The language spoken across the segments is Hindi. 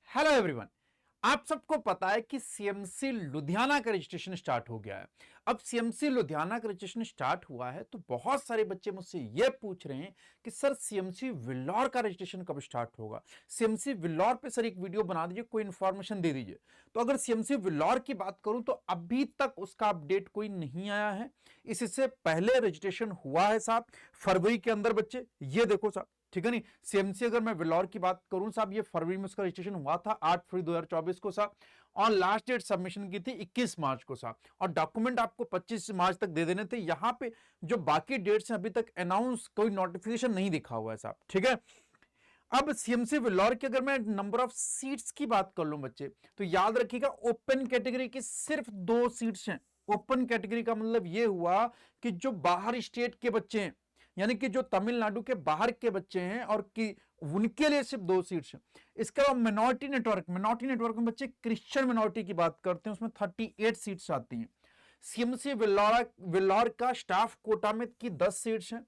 Hello everyone. आप सबको पता है कि सीएमसी लुधियाना का रजिस्ट्रेशन स्टार्ट हो गया है। अब सीएमसी लुधियाना का रजिस्ट्रेशन स्टार्ट हुआ है तो बहुत सारे बच्चे मुझसे यह पूछ रहे हैं कि सर सीएमसी विल्लौर का रजिस्ट्रेशन कब स्टार्ट होगा। सीएमसी विल्लौर पे सर एक वीडियो बना दीजिए, कोई इंफॉर्मेशन दे दीजिए। तो अगर सीएमसी विल्लौर की बात करूं तो अभी तक उसका अपडेट कोई नहीं आया है। इससे पहले रजिस्ट्रेशन हुआ है साहब फरवरी के अंदर बच्चे, ये देखो साहब, ठीक है नहीं। सीएमसी अगर मैं विल्लौर की बात करूं साहब, ये फरवरी में उसका रजिस्ट्रेशन हुआ था 8 फरवरी 2024 को साहब, और लास्ट डेट सबमिशन की थी 21 मार्च को साहब, और डॉक्यूमेंट आपको 25 मार्च तक दे देने थे। यहां पे जो बाकी डेट्स हैं अभी तक अनाउंस कोई नोटिफिकेशन नहीं दिखा हुआ है साहब, ठीक है। अब सीएमसी विल्लौर की अगर मैं नंबर ऑफ सीट्स की बात कर लूं बच्चे, तो याद रखिएगा ओपन कैटेगरी की सिर्फ 2 सीट्स हैं। ओपन कैटेगरी का मतलब यह हुआ कि जो बाहर स्टेट के बच्चे हैं, यानी कि जो तमिलनाडु के बाहर के बच्चे हैं और कि उनके लिए सिर्फ 2 सीट्स हैं। इसके अलावा मिनोरिटी नेटवर्क में बच्चे क्रिश्चियन मिनोरिटी की बात करते हैं, उसमें 38 सीट्स आती हैं। सीएमसी विल्लौर का स्टाफ कोटा में की 10 सीट्स हैं।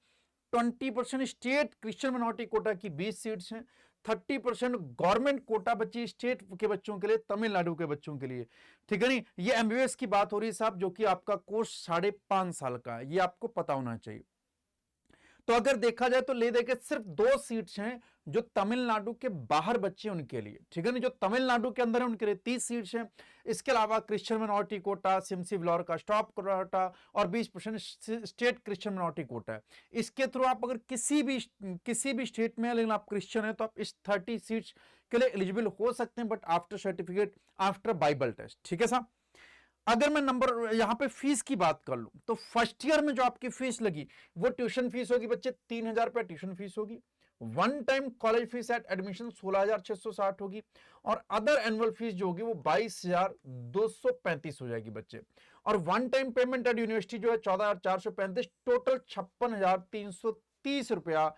20% स्टेट क्रिश्चियन मिनोरिटी कोटा की 20 सीट्स हैं। 30% गवर्नमेंट कोटा बच्ची स्टेट के बच्चों के लिए, तमिलनाडु के बच्चों के लिए, ठीक है नहीं। ये एमबीबीएस की बात हो रही है साहब, जो कि आपका कोर्स 5.5 साल का है, ये आपको पता होना चाहिए। तो अगर देखा जाए तो ले देके सिर्फ 2 सीट्स हैं जो तमिलनाडु के बाहर बच्चे उनके लिए, ठीक है ना। जो तमिलनाडु के अंदर है उनके लिए 30 सीट्स हैं। इसके अलावा क्रिश्चियन मिनोरिटी कोटा, सीएमसी विल्लौर का स्टॉप कोटा और 20% स्टेट क्रिश्चियन मिनोरिटी कोटा है। इसके थ्रू आप अगर किसी भी स्टेट में, लेकिन आप क्रिश्चियन है तो आप इस 30 सीट्स के लिए एलिजिबल हो सकते हैं, but after certificate, after Bible test, ठीक है साहब। अगर मैं नंबर यहां पे फीस की बात कर लूं तो फर्स्ट ईयर में जो आपकी फीस लगी वो ट्यूशन फीस होगी बच्चे 3,000 रुपया ट्यूशन फीस होगी। One time college fees at admission 16,660 होगी, और अदर एनुअल फीस जो होगी वो 22,235 हो जाएगी बच्चे। और one time payment at university जो है 14,435, टोटल 56,330 रुपया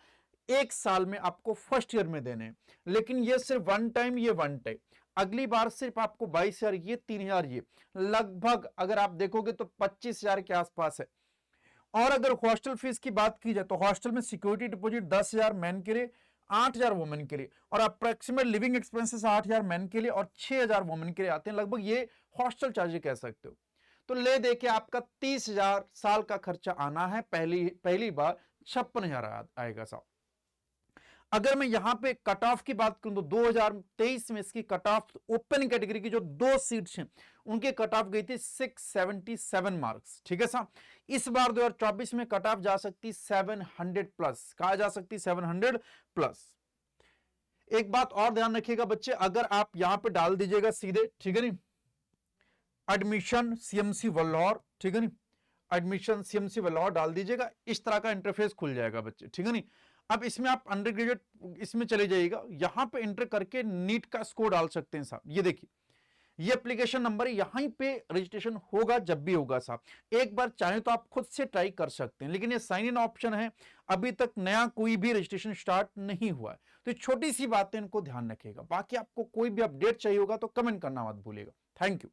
एक साल में आपको फर्स्ट ईयर में देने हैं। लेकिन ये सिर्फ वन टाइम, ये वन टाइम। अगली बार सिर्फ आपको 22,000, ये 3,000, ये लगभग अगर आप देखोगे तो 25,000 के आसपास है। और अगर हॉस्टल फीस की बात की जाए तो हॉस्टल में सिक्योरिटी डिपॉजिट 10,000 मैन के लिए, 8,000 वुमेन के लिए, और अप्रोक्सीमेट लिविंग एक्सपेंसेस 8,000 मैन के लिए और 6,000 वुमेन के लिए आते हैं। लगभग ये हॉस्टल चार्ज कह सकते हो। तो ले दे के आपका 30,000 साल का खर्चा आना है। पहली बार 56,000 आएगा साहब। अगर मैं यहां पे कट ऑफ की बात करूं तो 2023 में इसकी कट ऑफ ओपन कैटेगरी की जो 2 सीट्स हैं उनके कट ऑफ गई थी 677 मार्क्स, ठीक है साहब। इस बार 2024 में कट ऑफ जा सकती 700 प्लस, कहा जा सकती 700 प्लस। एक बात और ध्यान रखिएगा बच्चे, अगर आप यहां पे डाल दीजिएगा सीधे, ठीक है नहीं, एडमिशन सीएमसी वल्लौर, ठीक है नहीं, एडमिशन सीएमसी वल्लौर डाल दीजिएगा, इस तरह का इंटरफेस खुल जाएगा बच्चे, ठीक है नहीं। अब इसमें आप अंडर ग्रेजुएट इसमें चले जाइएगा, यहां पे एंटर करके नीट का स्कोर डाल सकते हैं साहब। ये देखिए, ये एप्लीकेशन नंबर है, यहीं पे रजिस्ट्रेशन होगा जब भी होगा साहब। एक बार चाहे तो आप खुद से ट्राई कर सकते हैं, लेकिन ये साइन इन ऑप्शन है, अभी तक नया कोई भी रजिस्ट्रेशन स्टार्ट नहीं हुआ है। तो छोटी सी बातें इनको ध्यान रखिएगा। बाकी आपको कोई भी अपडेट चाहिए होगा तो कमेंट करना मत भूलिएगा। Thank you.